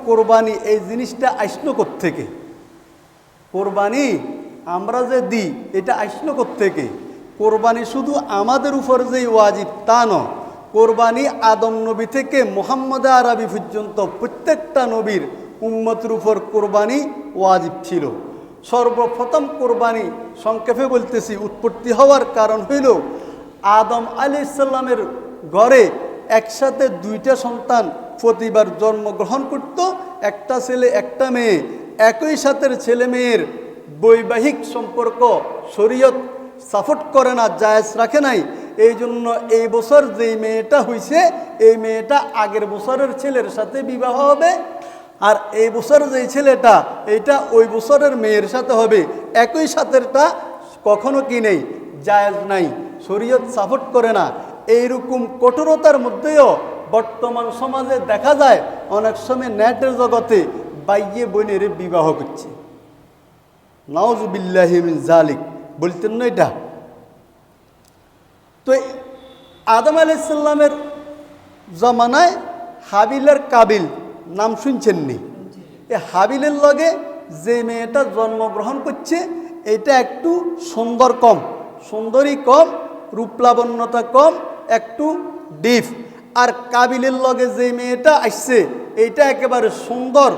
কোরবানি এই জিনিসটা আসলো কোত্থেকে? কোরবানি আমরা যে দিই এটা আসলো কোত্থেকে? কোরবানি শুধু আমাদের উপর যে ওয়াজিব তা নয়, কোরবানি আদম নবী থেকে মুহাম্মদ আরবি পর্যন্ত প্রত্যেকটা নবীর উম্মতের উপর কোরবানি ওয়াজিব ছিল। সর্বপ্রথম কোরবানি সংক্ষেপে বলতেছি, উৎপত্তি হওয়ার কারণ হইল আদম আলাইহিস সালামের ঘরে একসাথে দুইটা সন্তান প্রতিবার জন্মগ্রহণ করত, একটা ছেলে একটা মেয়ে। একই সাথের ছেলে মেয়ের বৈবাহিক সম্পর্ক শরীয়ত সাপোর্ট করে না, জায়েজ রাখে নাই। এই জন্য এই বছর যেই মেয়েটা হইছে এই মেয়েটা আগের বছরের ছেলের সাথে বিবাহ হবে, আর এই বছর যেই ছেলেটা এইটা ওই বছরের মেয়ের সাথে হবে। একই সাথেরটা কখনো কি নেই, জায়েজ নাই, শরীয়ত সাপোর্ট করে না। এইরকম কঠোরতার মধ্যেও বর্তমান সমাজে দেখা যায় অনেক সময় নেটের জগতে বাইয়ে বোনের বিবাহ করছে। নাউজুবিল্লাহি মিন জালিক, বলতেন না এটা? তো আদম আলাইহিস সালামের জমানায় হাবিল আর কাবিল নাম শুনছেননি? এই হাবিলের লগে যে মেয়েটা জন্মগ্রহণ করছে এটা একটু সুন্দর কম, সুন্দরী কম, রূপলাবণ্যতা কম, একটু ডিপ। আর কাবিলের লগে যে মেয়েটা আসছে এইটা একেবারে সুন্দর,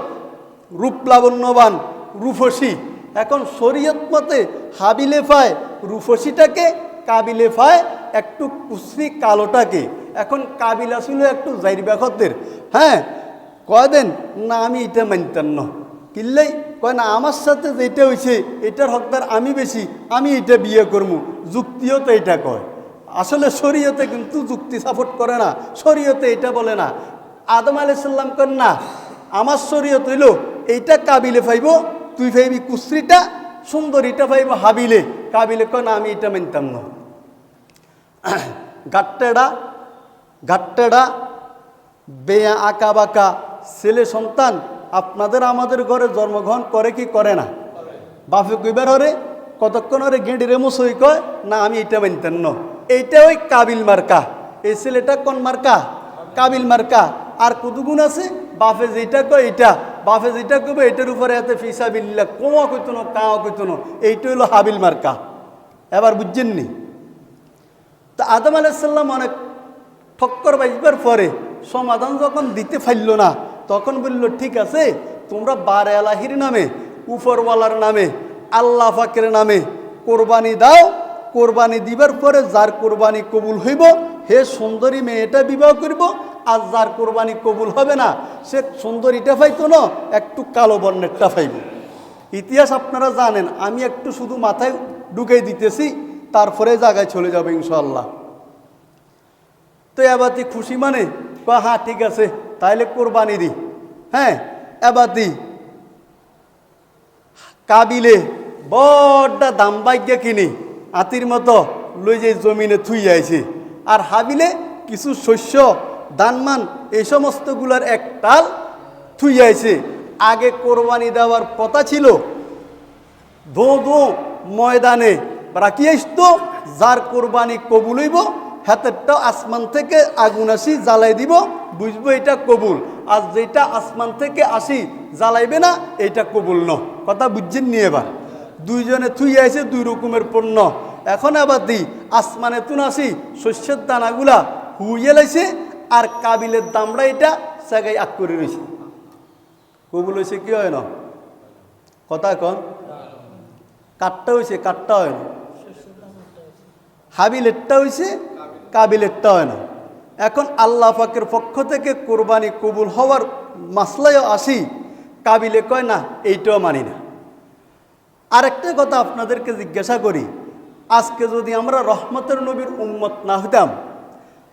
রূপলাবণ্যবান, রূপসী। এখন শরীয়ত মতে হাবিলে পায় রূপসীটাকে, কাবিলে পায় একটু কুশ্রী কালোটাকে। এখন কাবিল আসলে একটু জাইরবাখতের, হ্যাঁ, কয় দেন না আমি এটা মানতাম না, কিনলেই কয় না আমার সাথে যেটা হয়েছে এটার হকদার আমি বেশি, আমি এটা বিয়ে করবো। যুক্তিও তো এটা কয়, আসলে শরীয়তে কিন্তু যুক্তি সাপোর্ট করে না, শরীয়তে এটা বলে না। আদম আলাইহিস সালাম কন না আমার শরীয়ত হইল এইটা কাবিলে পাইব, তুই পাইবি কুশ্রীটা, সুন্দরীটা পাইব হাবিলে। কাবিলে কয় না আমি এটা মানতাম না। গাট্টেডা বেয়া আঁকা বাঁকা ছেলে সন্তান আপনাদের আমাদের ঘরে জন্মগ্রহণ করে কি করে না? বাপে কইবার হরে কতক্ষণ হরে গেঁড়িরে মুসই কয় না আমি এটা মানতেন না। এইটা ওই কাবিল মার্কা। এই ছেলেটা কোন মার্কা? কাবিল মার্কা। আর কতগুণ আছে বাপে যেটা কয় এইটা, বাপে যেটা কবে এটার উপরে এত ফিসাবিল্লাহ কোয়া কইতো না, কাওয়া কইতো না। এইটা হইল হাবিল মার্কা। এবার বুঝছেননি? তো আদম আলাইহিস সালাম অনেক ঠক্কর বাজবার পরে সমাধান যখন দিতে পারল না, তখন বলল ঠিক আছে তোমরা বারে আলাহির নামে, উপরওয়ালার নামে, আল্লাহ পাকের নামে কোরবানি দাও। কোরবানি দিবার পরে যার কোরবানি কবুল হইব হে সুন্দরী মেয়েটা বিবাহ করব, আর যার কোরবানি কবুল হবে না সে সুন্দরীটা পাইতো না, একটু কালো বর্ণেরটা পাইব। ইতিহাস আপনারা জানেন, আমি একটু শুধু মাথায় ঢুকাই দিতেছি, তারপরে জায়গায় চলে যাবে ইনশাআল্লাহ। তো এবাতি খুশি মানে হ্যাঁ ঠিক আছে তাইলে কোরবানি দি। হ্যাঁ এবাতি কাবিলে বড়টা দাম বাইকে কিনি আতির মতো লই যে জমিনে থুই আইছে, আর হাবিলে কিছু শস্য দানমান এই সমস্তগুলার এক টাল থুই আইছে। আগে কোরবানি দেওয়ার কথা ছিল দো ময়দানে রাখি আসতো, যার কোরবানি কবুল হইব হাতেরটাও আসমান থেকে আগুন আসি জ্বালাই দিব, বুঝবো এটা কবুল। আর যেটা আসমান থেকে আসি জ্বালাইবে না এইটা কবুল ন। কথা বুঝছেন নি? এবার দুইজনে থুই আইছে দুই রকমের পণ্য। এখন আবার দিই আসমানে তুন আসি শস্যের দানাগুলা হুইয়ে লাইছে, আর কাবিলের দামড়া এটা জায়গায় আগ করে রয়েছে। কবুল হয়েছে কি হয় না? কথা কন কাঠটা হয়েছে, কাঠটা হয় না। হাবিলেরটা হয়েছে, কাবিলেরটা হয় না। এখন আল্লাহ পাকের পক্ষ থেকে কোরবানি কবুল হওয়ার মাসলায়ও আসি, কাবিলে কয় না এইটাও মানি না। আরেকটা কথা আপনাদেরকে জিজ্ঞাসা করি, আজকে যদি আমরা রহমতের নবীর উম্মত না হইতাম,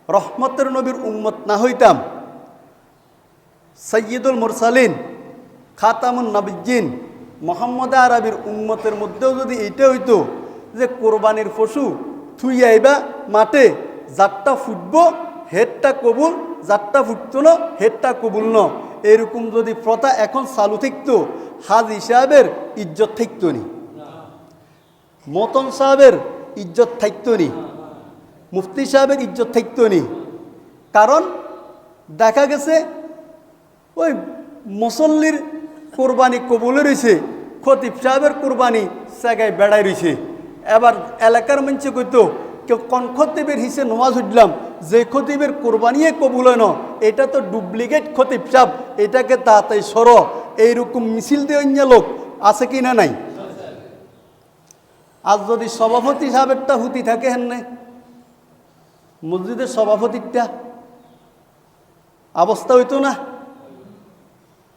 রহমতের নবীর উম্মত না হইতাম, সৈয়দুল মুরসালিন খাতামুন নবিয়্যিন মুহাম্মদ আরবির উম্মতের মধ্যেও যদি এইটা হইতো যে কোরবানির পশু থুই আইবা মাঠে, যারটা ফুটবো হেডটা কবুল, যারটা ফুটতো না হেডটা কবুল ন, এরকম যদি প্রথা এখন চালু থাকতো, হাজি সাহেবের ইজ্জত থাকতো নি, মতন সাহেবের ইজ্জত থাকতো নি, মুফতি সাহেবের ইজ্জত থাকতো নি। কারণ দেখা গেছে ওই মুসল্লির কোরবানি কবুলে রয়েছে, খতিব সাহেবের কোরবানি জায়গায় বেড়াই রয়েছে। এবার এলাকার মানুষে কইতো কেউ কোন খতিবের হিসে নমাজ উঠলাম, যে খতিবের কোরবানিয়ে কবুল হয় না, এটা তো ডুপ্লিকেট খতিব সাহেব, এটাকে তাড়াতাড়ি সর। এইরকম মিছিল দিয়ে অন্য লোক আছে কি না নাই? আজ যদি সভাপতি সাহেবেরটা হুতি থাকে হেন মসজিদের সভাপতিটা অবস্থা হইতো না?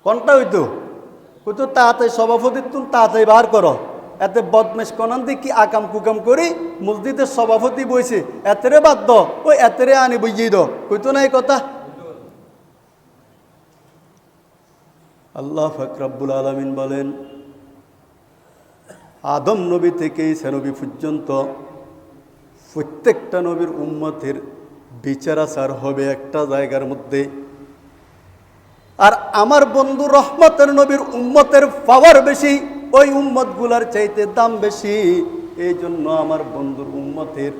কোনটা হইতো? হইতো তাড়াতাড়ি সভাপতি তুমি তাড়াতাড়ি বার করো, এতে বদমেশ কনান দিয়ে কি আকাম কুকাম করি মসজিদের সভাপতি বইছে, এতেরে বাদ দ, ওই এতেরে আনি বুঝিয়ে দাও, হইতো না এই কথা? আল্লাহ পাক রব্বুল আলামিন বলেন, আদম নবী থেকে ঈসা নবী পর্যন্ত প্রত্যেকটা নবীর উম্মতের বিচার আচার হবে একটা জায়গার মধ্যে। আর আমার বন্ধু রহমতের নবীর উম্মতের পাওয়ার বেশি, ওই উম্মতগুলার চাইতে দাম বেশি। এই জন্য আমার বন্ধুর উম্মতের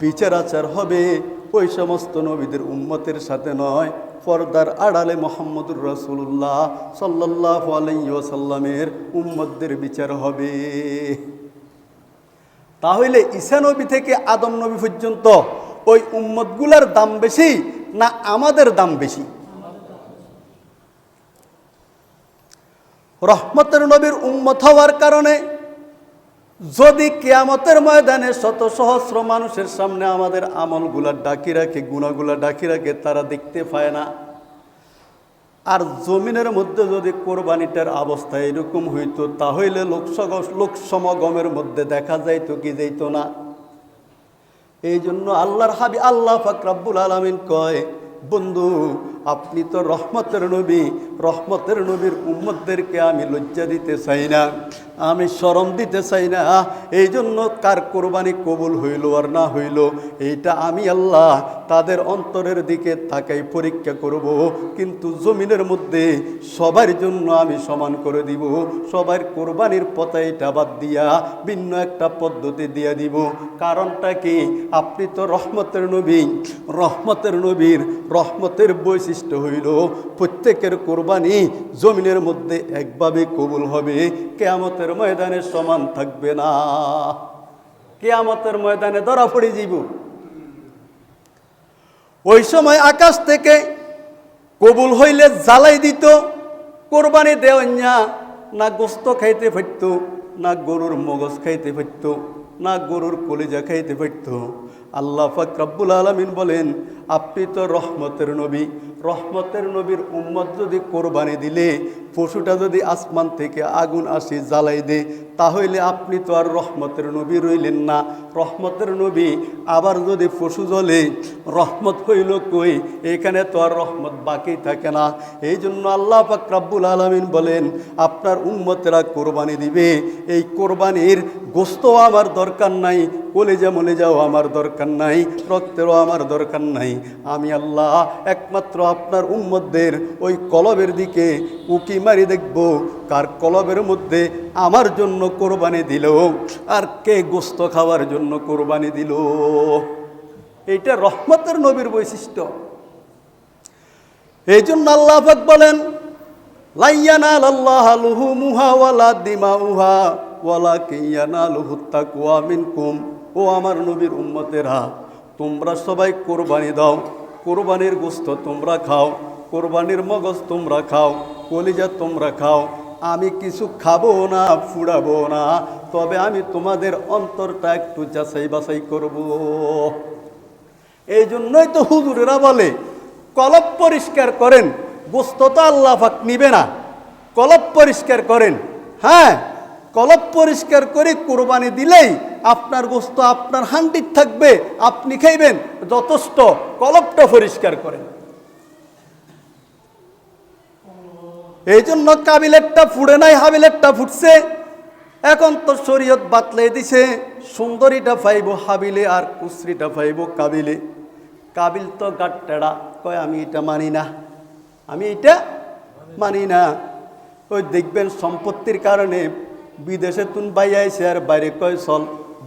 বিচার আচার হবে ওই সমস্ত নবীদের উম্মতের সাথে নয়, পর্দার আড়ালে মুহাম্মদুর রাসূলুল্লাহ সাল্লাল্লাহু আলাইহি ওয়াসাল্লামের উম্মতদের বিচার হবে। তাহলে ঈসা নবী থেকে আদম নবী পর্যন্ত ওই উম্মতগুলার দাম বেশি না আমাদের দাম বেশি? রহমতের নবীর উম্মত হওয়ার কারণে যদি কিয়ামতের ময়দানে শত সহস্র মানুষের সামনে আমাদের আমলগুলা ডাকি রাখে, গুনাহগুলা ডাকি রাখে, তারা দেখতে পায় না। আর জমিনের মধ্যে যদি কোরবানিটার অবস্থা এরকম হইতো, তাহলে লোকসমাগমের মধ্যে দেখা যাইতো কি যাইত না? এই জন্য আল্লাহর হাবিব আল্লাহ পাক রব্বুল আলামিন কয়, বন্ধু আপনি তো রহমতের নবী, রহমতের নবীর উম্মতদেরকে আমি লজ্জা দিতে চাই না, আমি শরম দিতে চাই না। এই জন্য কার কোরবানি কবুল হইল আর না হইল, এইটা আমি আল্লাহ তাদের অন্তরের দিকে তাকাই পরীক্ষা করব। কিন্তু জমিনের মধ্যে সবার জন্য আমি সমান করে দিব, সবার কোরবানির পথে এটা বাদ দিয়া ভিন্ন একটা পদ্ধতি দিয়া দিব। কারণটা কি? আপনি তো রহমতের নবী, রহমতের নবীর রহমতের বৈশিষ্ট্য হইল প্রত্যেকের কোরবানি জমিনের মধ্যে একভাবে কবুল হবে, কিয়ামতের ময়দানে সমান থাকবে না, কিয়ামতের ময়দানে ধরা পড়ে যাব। ওই সময় আকাশ থেকে কবুল হইলে জ্বালাই দিত, কোরবানি দেওয়া না গোস্ত খাইতে পারত, না গরুর মগজ খাইতে পারত, না গরুর কলিজা খাইতে পারত। আল্লাহ পাক রব্বুল আলামিন বলেন, আপনি তো রহমতের নবী, রহমতের নবীর উম্মত যদি কোরবানি দিলে পশুটা যদি আসমান থেকে আগুন আসি জ্বালাই দে, তাহলে আপনি তো আর রহমতের নবী রইলেন না, রহমতের নবী। আবার যদি পশু জ্বলে রহমত হইল কই? এখানে তো আর রহমত বাকি থাকে না। এই জন্য আল্লাহ পাক রব্বুল আলামিন বলেন, আপনার উম্মতেরা কোরবানি দিবে, এই কোরবানির গোশতও আমার দরকার নাই, কলিজা মলিজাও আমার দরকার নাই, রক্তেরও আমার দরকার নাই। আমি আল্লাহ একমাত্র আপনার উম্মতদের ওই কলবের দিকে উকি মারি দেখব, কার কলবের মধ্যে আমার জন্য কোরবানি দিল আর কে গোশত খাওয়ার জন্য কোরবানি দিল। এইটা রহমতের নবীর বৈশিষ্ট্য। এই জন্য আল্লাহ পাক বলেন, লা ইয়ানালাল্লাহু লুহুমুহা ওয়ালা দিমাউহা ওয়ালাকিন ইয়ানালুহুত তাকওয়া মিনকুম। ও আমার নবীর উম্মতেরা, তোমরা সবাই কোরবানি দাও, কোরবানির গোশত তোমরা খাও, কোরবানির মগজ তোমরা খাও, কলিজা তোমরা খাও। আমি কিছু খাবো না, ফুড়াবো না, তবে আমি তোমাদের অন্তরটা একটু যাচাই বাছাই করব। এই জন্যই তো হুজুরেরা বলে কলব পরিষ্কার করেন, গোশত তো আল্লাহ পাক নিবে না, কলব পরিষ্কার করেন। হ্যাঁ, কলব পরিষ্কার করে কোরবানি দিলেই আপনার গোশত আপনার হান্ডির থাকবে, আপনি খাইবেন, যথেষ্ট। কলবটা পরিষ্কার করেন। এই জন্য কাবিলেরটা ফুড়ে নাই, হাবিলেরটা ফুটছে। এখন তো শরীয়ত বাতলাই দিছে, সুন্দরীটা পাইব হাবিলে আর কুসরিটা পাইব কাবিলে। কাবিল তো গাট্টাড়া, কয় আমি এটা মানি না, আমি এটা মানি না। ওই দেখবেন সম্পত্তির কারণে বিদেশে তুন বাই আইসে আর বাইরে কয় চল,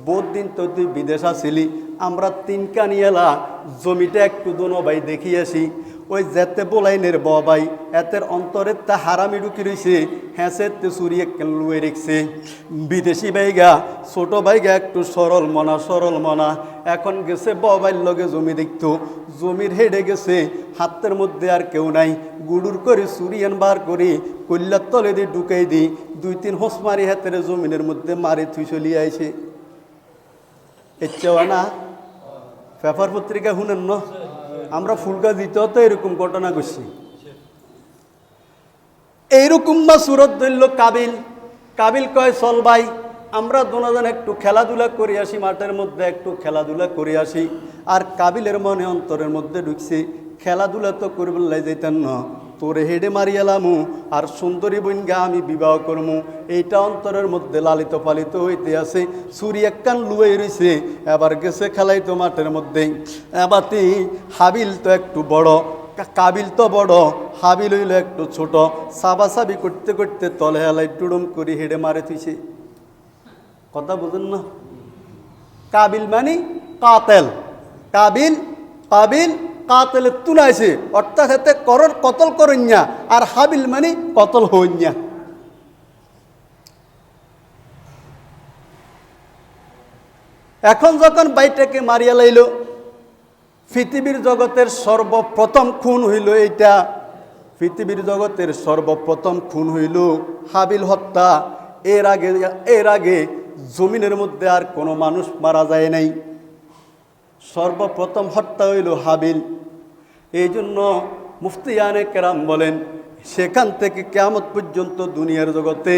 বহুত দিন তো তুই বিদেশ আসিলি, আমরা তিন কানিয়ালা জমিটা একটু দোনো ভাই দেখি আসি। ওই যেতে বলাইনের বাবাই এতের অন্তরে তা হারামি ঢুকি রয়েছে হ্যাঁসে তে চুরি একখান লুয়ে রেখছে বিদেশি বাইগা ছোট বাইগা একটু সরল মনা এখন গেছে বাবাইর লগে জমি দেখতো জমির হেডে গেছে হাতের মধ্যে আর কেউ নাই গুড়ুর করে চুরি বার করি কল্যার তলে দিয়ে ঢুকাই দিই 2-3 হোস মারি হাতের জমিনের মধ্যে মারি থুই চলিয়ে আইছে ইচ্ছেও না পেপার পত্রিকা শুনেন না আমরা ফুলকা দিতেও তো এরকম ঘটনা করছি এইরকম বা সুরত ধরল কাবিল কয় চল ভাই আমরা দুজন একটু খেলাধুলা করে আসি মাঠের মধ্যে একটু খেলাধুলা করে আসি আর কাবিলের মনে অন্তরের মধ্যে ঢুকছে খেলাধুলা তো করবে যাইতেন না তোরে হেডে মারিয়ালামু আর সুন্দরী বইনগা আমি বিবাহ করমু এইটা অন্তরের মধ্যে লালিত পালিত হইতে আছে চুরি একখান লুয়ে রয়েছে এবার গেছে খেলাই তো মাঠের মধ্যে এবারটি হাবিল তো একটু বড় কাবিল তো বড় হাবিল হইল একটু ছোট সাবাসাবি করতে করতে তলে হেলাই টুডুম করে হেডে মারে থুইছে কথা বুঝেন না কাবিল মানে কাতেল কাবিল কাতেলের তুলাইছে অর্থাৎ এতে কতল করইয়া আর হাবিল মানে কতল হইয়া এখন যখন বাইটাকে মারিয়া লাইল পৃথিবীর জগতের সর্বপ্রথম খুন হইল এইটা পৃথিবীর জগতের সর্বপ্রথম খুন হইল হাবিল হত্যা এর আগে জমিনের মধ্যে আর কোনো মানুষ মারা যায় নাই সর্বপ্রথম হত্যা হইল হাবিল এই জন্য মুফতিয়ানে কেরাম বলেন সেখান থেকে কিয়ামত পর্যন্ত দুনিয়ার জগতে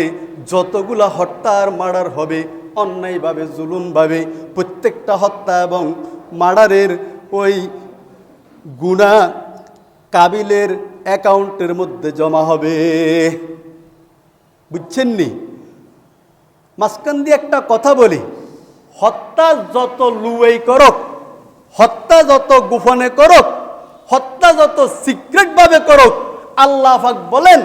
যতগুলা হত্যা আর মার্ডার হবে অন্যায়ভাবে জুলুমভাবে প্রত্যেকটা হত্যা এবং মার্ডারের ওই গুনাহ কাবিলের অ্যাকাউন্টের মধ্যে জমা হবে বুঝছেন নি মাঝখান দিয়ে একটা কথা বলি হত্যা যত লুয়েই করক হত্যা যত গোপনে করক হত্যা যত সিক্রেটভাবে করক আল্লাহ পাক বলেন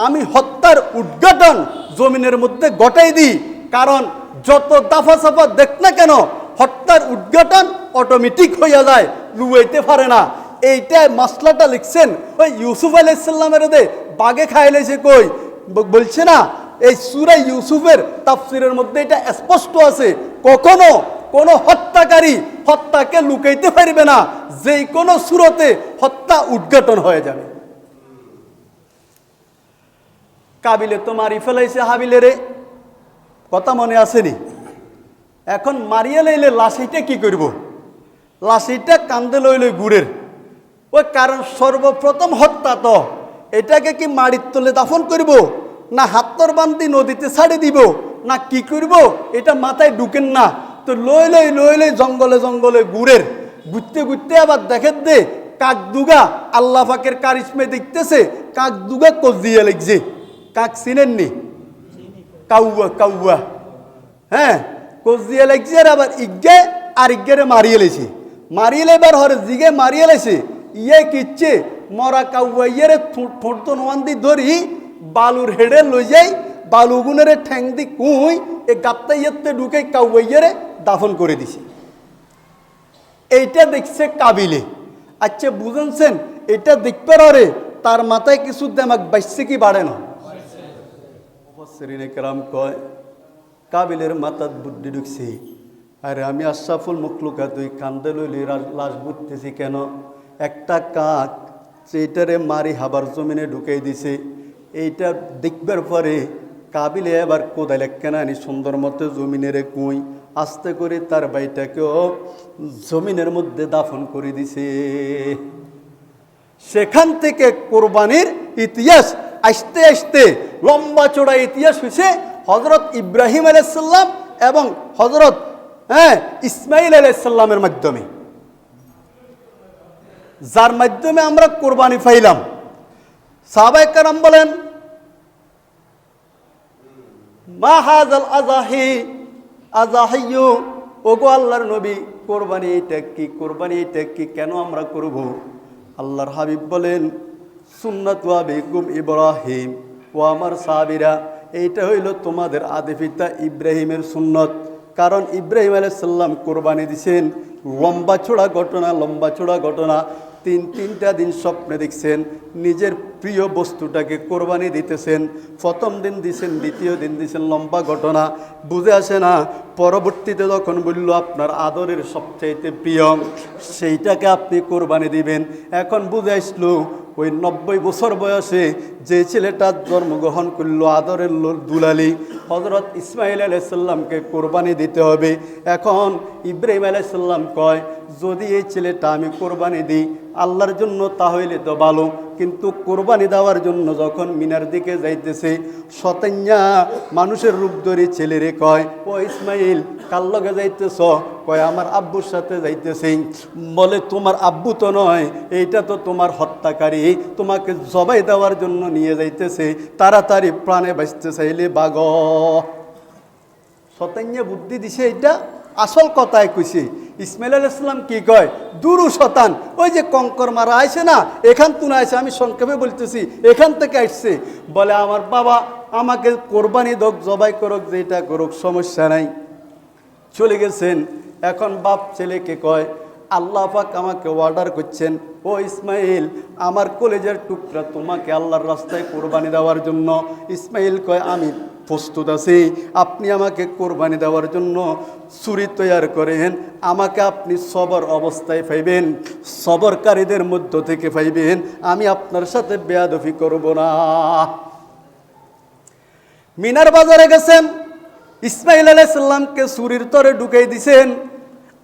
আমি হত্যার উদ্ঘাটন জমিনের মধ্যে ঘটাই দিই কারণ যত দাফা সাফা দেখ না কেন হত্যার উদ্ঘাটন অটোমেটিক হইয়া যায় লুয়াইতে পারে না এইটাই মাসলাটা লিখছেন ওই ইউসুফ আলাইহিস সালামের দে বাগে খাইলেছে কই বলছে না এই সূরা ইউসুফের তাফসীরের মধ্যে এটা স্পষ্ট আছে কখনো কোন হত্যাকারী হত্যাকে লুকাইতে পারবে না যেই কোন সূরতে হত্যা উদ্ঘাটন হয়ে যাবে কাবিলে তো মারি ফেলাইছে হাবিলেরে কথা মনে আসেনি এখন মারিয়া লাইলে লাশিটা কি করব লাশিটা কান্দে লইলে গুড়ের ওই কারণ সর্বপ্রথম হত্যা তো এটাকে কি মাড়ির তলে দাফন করব না হাতর বান্ধি নদীতে ছাড়ে দিব না কি করব এটা মাথায় ঢুকেন না তো লই জঙ্গলে ঘুরের ঘুরতে আবার দেখেন দে কাকদুগা আল্লাহ পাকের কারিশমে দেখতেছে কাকদুগা কজিয়া লাগছে কাক চিনেননি কাউয়া হ্যাঁ কজিয়া লাগছে আর আবার ইজ্ঞারে মারিয়ে লেছে মারিয়ে লেবার হরে জিগে মারিয়ে লেছে ইয়ে কিচ্ছে মরা কাউয়া ইয়েরে ঠোঁট নোয়ান্দি ধরি বালুর হেডে লই যাই বালুগুনের ঠ্যাং দি কুই এ গাপ্তা ইয়েতে ঢুকে কাউয়া ইয়েরে দাফন করে দিছে এইটা দেখছে কাবিলে আচ্ছা বুঝেনছেন এটা দেখতে পারে তার মাথায় কিছু দেমাক বাইসছে কি বাড়ে না মুফাসসিরিনে কেরাম কয় কাবিলের মাথাত বুদ্ধি ঢুকছে আরে আমি আশরাফুল মখলুকাত ওই কান্দে লইলে লাশ বুঝতেছি কেন একটা কাক সেইটারে মারি হাবার জমিনে ঢুকাই দিছে এইটা দেখবার পরে কাবিলে এবার কোদাল একখানা আনি সুন্দর মতো জমিনের কুই আস্তে করে তার ভাইটাকেও জমিনের মধ্যে দাফন করে দিছে সেখান থেকে কোরবানির ইতিহাস আস্তে আস্তে লম্বা চড়া ইতিহাস হয়েছে হযরত ইব্রাহিম আলাইহিস সালাম এবং হযরত ইসমাইল আলাইহিস সালামের মাধ্যমে যার মাধ্যমে আমরা কোরবানি পাইলাম সাহাবায়ে কেরাম বলেন মা হাযাল আযাহিয়ু ওগো আল্লাহর নবী কোরবানি এটা কি কেন আমরা করব আল্লাহর হাবিব বলেন সুন্নাতু আবিকুম ইব্রাহিম ও আমার সাহাবীরা এইটা হইল তোমাদের আদি পিতা ইব্রাহিমের সুন্নত কারণ ইব্রাহিম আলাইহিস সালাম কোরবানি দিয়েছেন লম্বা চড়া ঘটনা তিনটা দিন স্বপ্নে দেখছেন নিজের প্রিয় বস্তুটাকে কোরবানি দিতেছেন। প্রথম দিন দিছেন, দ্বিতীয় দিন দিছেন, লম্বা ঘটনা, বুঝে আসে না। পরবর্তীতে যখন বলল আপনার আদরের সবচাইতে প্রিয় সেইটাকে আপনি কোরবানি দিবেন, এখন বুঝে আসলো ওই 90 বছর বয়সে যে ছেলেটা জন্মগ্রহণ করলো আদরের দুলালি হজরত ইসমাইল আলাইহিস সালামকে কোরবানি দিতে হবে। এখন ইব্রাহিম আলাইহিস সালাম কয়, যদি এই ছেলেটা আমি কোরবানি দিই আল্লাহর জন্য তাহলে তো ভালো, কিন্তু কোরবানি দেওয়ার জন্য যখন মিনার দিকে যাইতেছে শতান্যা মানুষের রূপ ধরে ছেলেরে কয়, ও ইসমাইল কার লগে যাইতেছ? কয় আমার আব্বুর সাথে যাইতেছে। বলে তোমার আব্বু তো নয়, এইটা তো তোমার হত্যাকারী, তোমাকে জবাই দেওয়ার জন্য নিয়ে যাইতেছে, তাড়াতাড়ি প্রাণে বাঁচতে চাইলে বাগ। শতান্যা বুদ্ধি দিছে, এইটা আসল কথায় কইছে। ইসমাইল আলাইহিস সালাম কি কয়, দুরু শতান, ওই যে কঙ্কর মারা আইছে না, এখান তুলে আইছে, আমি সংক্ষেপে বলতেছি, এখান থেকে আসছে। বলে আমার বাবা আমাকে কোরবানি দোক, জবাই করুক, যেটা করুক, সমস্যা নাই। চলে গেছেন। এখন বাপ ছেলেকে কয়, আল্লাহ পাক আমাকে অর্ডার করছেন, ও ইসমাইল আমার কলেজের টুকরা তোমাকে আল্লাহর রাস্তায় কোরবানি দেওয়ার জন্য। ইসমাইল কয় আমি প্রস্তুত আছি, আপনি আমাকে কোরবানি দেওয়ার জন্য ছুরি তৈয়ার করেন, আমাকে আপনি সবর অবস্থায় পাইবেন, সবরকারীদের মধ্য থেকে পাইবেন, আমি আপনার সাথে বেয়াদফি করব না। মিনার বাজারে গেছেন, ইসমাইল আলাইহিস সালামকে ছুরির তরে ঢুকাই দিছেন।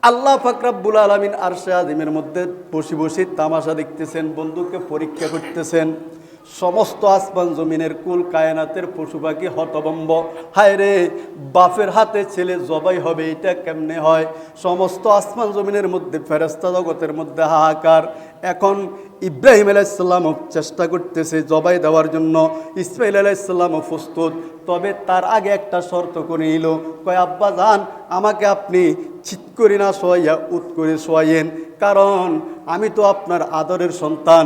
আল্লাহ পাক রব্বুল আলামিন আরশে আজিমের মধ্যে বসে বসে তামাশা দেখতেছেন, বন্ধুকে পরীক্ষা করতেছেন। সমস্ত আসমান জমিনের কুল কায়নাতের পশু পাখি হতভম্ব, হায় রে বাপের হাতে ছেলে জবাই হবে, এটা কেমনে হয়? সমস্ত আসমান জমিনের মধ্যে ফেরেশতা জগতের মধ্যে হাহাকার। এখন ইব্রাহিম আলাইহিস সালামও চেষ্টা করতেছে জবাই দেওয়ার জন্য, ইসমাইল আলাইহিস সালামও প্রস্তুত। তবে তার আগে একটা শর্ত করে নিল, কয় আব্বা জান আমাকে আপনি চিৎ করে না শোয়াইয়া উত করে শোয়াইয়েন, কারণ আমি তো আপনার আদরের সন্তান।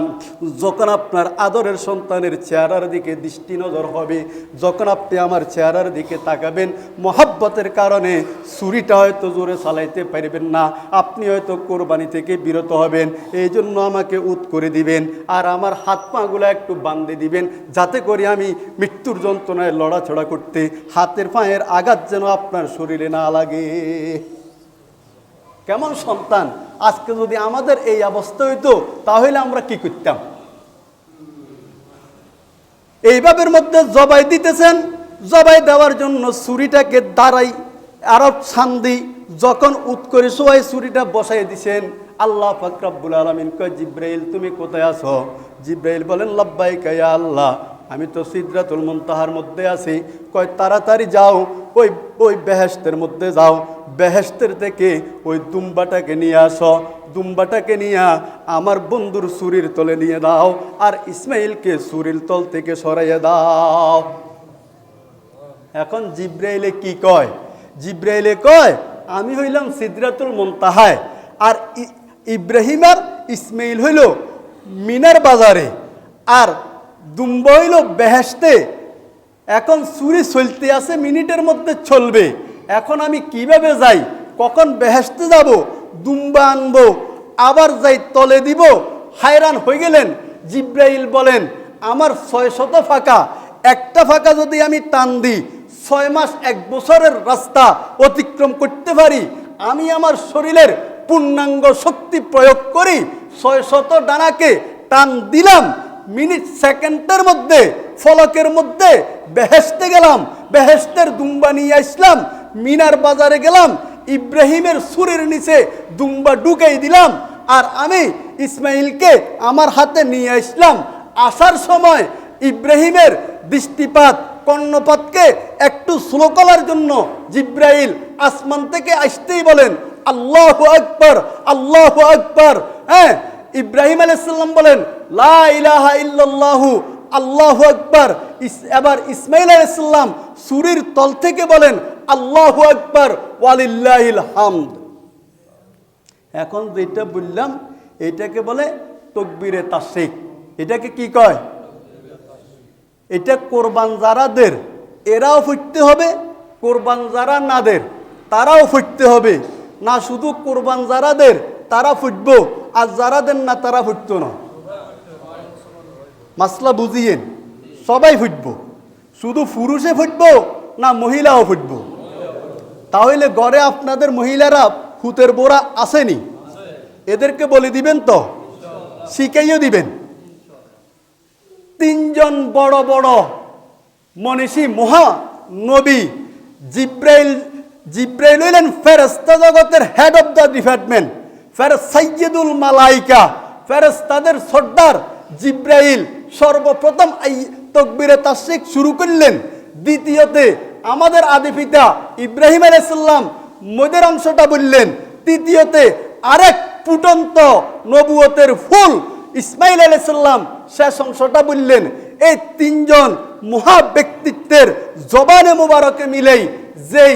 যখন আপনার আদরের সন্তানের চেহারার দিকে দৃষ্টি নজর হবে, যখন আপনি আমার চেহারার দিকে তাকাবেন, মহাব্বতের কারণে ছুরিটা হয়তো জোরে চালাইতে পারবেন না, আপনি হয়তো কোরবানি থেকে বিরত হবেন, এই জন্য আমাকে উত করে দিবেন, আর আমার হাত পাগুলো একটু বাঁধে দিবেন, যাতে করে আমি মৃত্যুর যন্ত্রণায় লড়াছড়া করতে হাতের পায়ের আঘাত যেন আপনার শরীরে না লাগে। কেমন সন্তান! আজকে যদি আমাদের এই অবস্থা হইতো তাহলে আমরা কি করতাম? এইভাবের মধ্যে জবাই দিতেছেন, জবাই দেওয়ার জন্য ছুরিটাকে দাঁড়াই আরব সান্দি যখন উত করে সবাই ছুরিটা বসাই দিছেন। আল্লাহ পাক রব্বুল আলামিন কয়, জিব্রাইল তুমি কোথায় আছো? জিব্রাইল বলেন, লাব্বাইকা ইয়া আল্লাহ, আমি তো সিদরাতুল মুনতাহার মধ্যে আছি। কয় তাড়াতাড়ি যাও, ওই বেহেশতের মধ্যে যাও, বেহেশতের থেকে ওই দুম্বাটাকে নিয়ে আসো, দুম্বাটাকে নিয়ে আমার বন্ধুর ছুরির তলে নিয়ে দাও, আর ইসমাইলকে ছুরির তল থেকে সরাইয়া দাও। এখন জিব্রাইলে কি কয়? জিব্রাইলে কয় আমি হইলাম সিদরাতুল মুনতাহায়, আর ইব্রাহিম আর ইসমাইল হইল মিনার বাজারে, আর দুম্বা হইল বেহেশতে। এখন ছুরি চলতে আছে, মিনিটের মধ্যে চলবে। এখন আমি কিভাবে যাই, কখন বেহেশতে যাব, দুম্বা আনবো, আবার যাই তলে দিব? হায়রান হয়ে গেলেন। জিব্রাইল বলেন, আমার 600 ফাঁকা, একটা ফাঁকা যদি আমি টান দিই 6 মাস 1 বছরের রাস্তা অতিক্রম করতে পারি। আমি আমার শরীরের পূর্ণাঙ্গ শক্তি প্রয়োগ করি, 600 ডানাকে টান দিলাম, মিনিট সেকেন্ডের মধ্যে ফলকের মধ্যে বেহেশতে গেলাম, বেহেশতের দুম্বা নিয়ে আসলাম, মিনার বাজারে গেলাম, ইব্রাহিমের ছুরির নিচে দুম্বা ঢুকাই দিলাম, আর আমি ইসমাইলকে আমার হাতে নিয়ে আসলাম। আসার সময় ইব্রাহিমের দৃষ্টিপাত কর্ণপাতকে একটু স্লো করার জন্য জিব্রাইল আসমান থেকে আসতেই বলেন, আল্লাহু আকবার, আল্লাহু আকবার। হ্যাঁ, ইব্রাহিম আলাইহিস সালাম বলেন, লা ইলাহা ইল্লাল্লাহু, আল্লাহু আকবার। এবার ইসমাইল আলাইহিস সালাম ছুরির তল থেকে বলেন, আল্লাহু আকবার ওয়ালিল্লাহিল হামদ। এখন যেটা বললাম এটাকে বলে তাকবীরে তাশরিক। এটাকে কি কয়? এটা কোরবান যারাদের এরাও ফুটতে হবে, কোরবান যারা নাদের তারাও ফুটতে হবে। না শুধু কোরবান যারাদের তারা ফুটবো, আর যারা দেন না তারা ফুটতো না। মাসলা বুঝিয়েন, সবাই ফুটবো, শুধু পুরুষে ফুটবো না মহিলাও ফুটবো? তাহলে ঘরে আপনাদের মহিলারা হুতের বোরা আসেনি, এদেরকে বলে দিবেন তো, শিখাইও দিবেন। তিনজন বড় বড় মনীষী মহা নবী জিব্রাইল হইলেন ফেরেশতা জগতের হেড অফ দ্য ডিপার্টমেন্ট, সাইয়্যিদুল মালাইকা, ফেরেশতাদের সর্দার জিব্রাইল সর্বপ্রথম তাকবীরে তাশরিক শুরু করলেন। দ্বিতীয়তে আমাদের আদি পিতা ইব্রাহিম আলাইহিস সালাম মধ্যের অংশটা বললেন। তৃতীয়তে আরেক ফুটন্ত নবুয়তের ফুল ইসমাইল আলাইহিস সালাম শেষ অংশটা বললেন। এই তিনজন মহা ব্যক্তিত্বের জবানে মুবারকে মিলেই যেই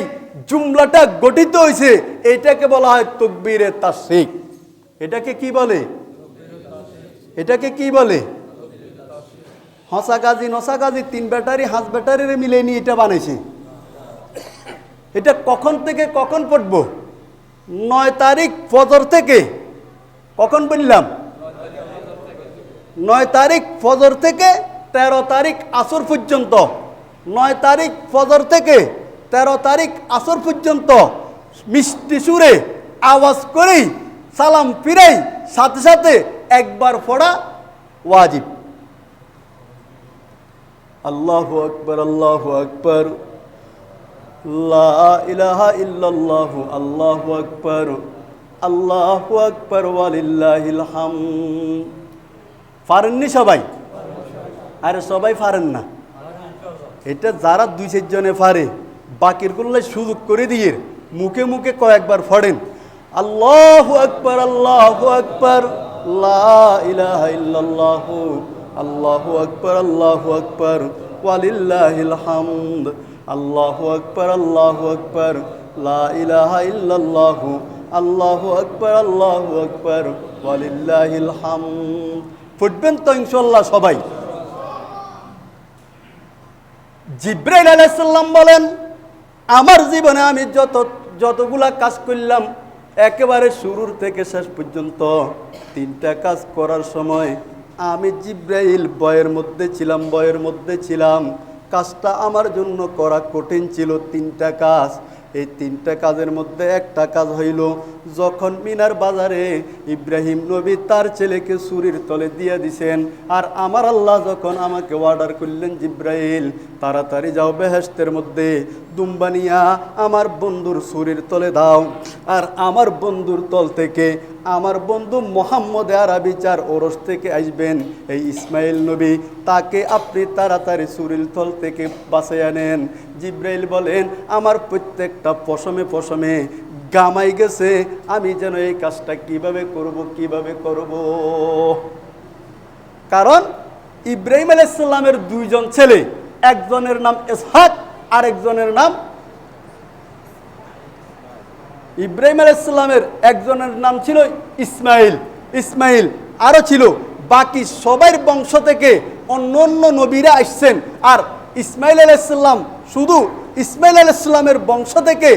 জুমলাটা গঠিত হয়েছে এটাকে বলা হয় তাকবীরে তাশরিক। এটাকে কি বলে? এটাকে কি বলে? হসা গাজী নসা গাজী তিন ব্যাটারি হাঁস ব্যাটারিরে মিলে নিয়ে এটা বানাইছে। এটা কখন থেকে কখন পড়ব? 9 তারিখ ফজর থেকে, কখন বললাম? 9 তারিখ ফজর থেকে 13 তারিখ আসর পর্যন্ত। 9 তারিখ ফজর থেকে 13 তারিখ আসর পর্যন্ত মিষ্টি সুরে আওয়াজ করেই সালাম ফিরাই সাথে সাথে একবার পড়া ওয়াজিব। আল্লাহু আকবার, আল্লাহু আকবার, লা ইলাহা ইল্লাল্লাহু, আল্লাহু আকবার, আল্লাহু আকবার, ওয়ালিল্লাহিল হামদ। পারেননি সবাই? আরে সবাই পারেন না, এটা যারা 2-4 জনে পারে বাকির গুলো সুযোগ করে দিয়ে মুখে মুখে কয়েকবার পড়েন। আল্লাহু আকবার, আল্লাহু আকবার, লা ইলাহা ইল্লাল্লাহু, আল্লাহু আকবার, আল্লাহু আকবার, ওয়ালিল্লাহিল হামদ, আল্লাহু আকবার, আল্লাহু আকবার, লা ইলাহা ইল্লাল্লাহু, আল্লাহু আকবার, আল্লাহু আকবার, ওয়ালিল্লাহিল হামদ। পড়বেন তো ইনশাআল্লাহ সবাই? জিব্রাইল আলাইহিস সালাম বলেন, আমার জীবনে আমি যতগুলা কাজ করলাম একেবারে শুরুর থেকে শেষ পর্যন্ত 3টা কাজ করার সময় আমি জিব্রাইল ভয়ের মধ্যে ছিলাম। কাজটা আমার জন্য করা কঠিন ছিল। 3টা কাজ, এই 3টা কাজের মধ্যে একটা কাজ হইল যখন মিনার বাজারে ইব্রাহিম নবী তার ছেলেকে ছুরির তলে দিয়ে দিছেন, আর আমার আল্লাহ যখন আমাকে অর্ডার করলেন, জিব্রাইল তাড়াতাড়ি যাও বেহেশতের মধ্যে দুম্বা নিয়া আমার বন্ধুর ছুরির তলে দাও, আর আমার বন্ধুর তল থেকে আমার বন্ধু মোহাম্মদ আরবি 4 ওরস থেকে আসবেন এই ইসমাইল নবী, তাকে আপনি তাড়াতাড়ি ছুরির তল থেকে বাঁচাইয়া আনেন। জিব্রাইল বলেন, আমার প্রত্যেকটা পশমে পশমে গামাই গেছে, আমি যেন এই কাজটা কিভাবে করব। কারণ ইব্রাহিম আলাইহিস সালামের 2 জন ছেলে, একজনের নাম ইসহাক আর একজনের নাম ইব্রাহিম আলাইহিস সালামের একজনের নাম ছিল ইসমাইল আরো ছিল। বাকি সবার বংশ থেকে অন্য অন্য নবীরা আসছেন, আর ইসমাইল আলাইহিস সালাম শুধু ইসমাইল আলাইহিস সালামের বংশ থেকে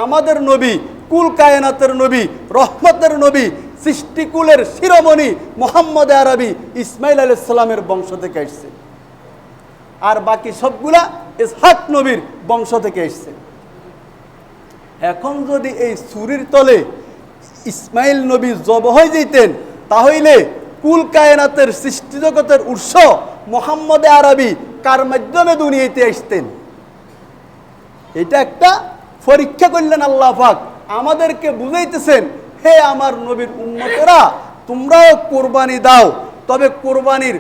আমাদের নবী, কুল কায়নাতের নবী, রহমতের নবী, সৃষ্টিকুলের শিরোমণি মোহাম্মদ আরবি ইসমাইল আলাইহিস সালামের বংশ থেকে আসছে, আর বাকি সবগুলা ইসহাক নবীর বংশ থেকে আসছে। এখন যদি এই ছুরির তলে ইসমাইল নবী জবাই হয়ে যেতেন, তাহলে কুল কায়নাতের সৃষ্টি জগতের উৎস মোহাম্মদ আরবি কার মাধ্যমে দুনিয়াতে আসতেন? এটা একটা পরীক্ষা করলেন আল্লাহ পাক, আমাদেরকে বুঝাইতেছেন, হে আমার নবীর উম্মতেরা, তোমরাও কোরবানি দাও, তবে কোরবানির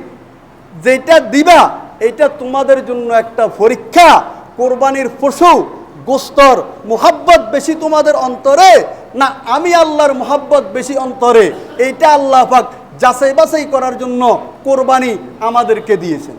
যেটা দিবা এটা তোমাদের জন্য একটা পরীক্ষা। কোরবানির পশু গোস্তর মোহাব্বত বেশি তোমাদের অন্তরে, না আমি আল্লাহর মোহাব্বত বেশি অন্তরে? এইটা আল্লাহ পাক যাচাই বাছাই করার জন্য কোরবানি আমাদেরকে দিয়েছেন।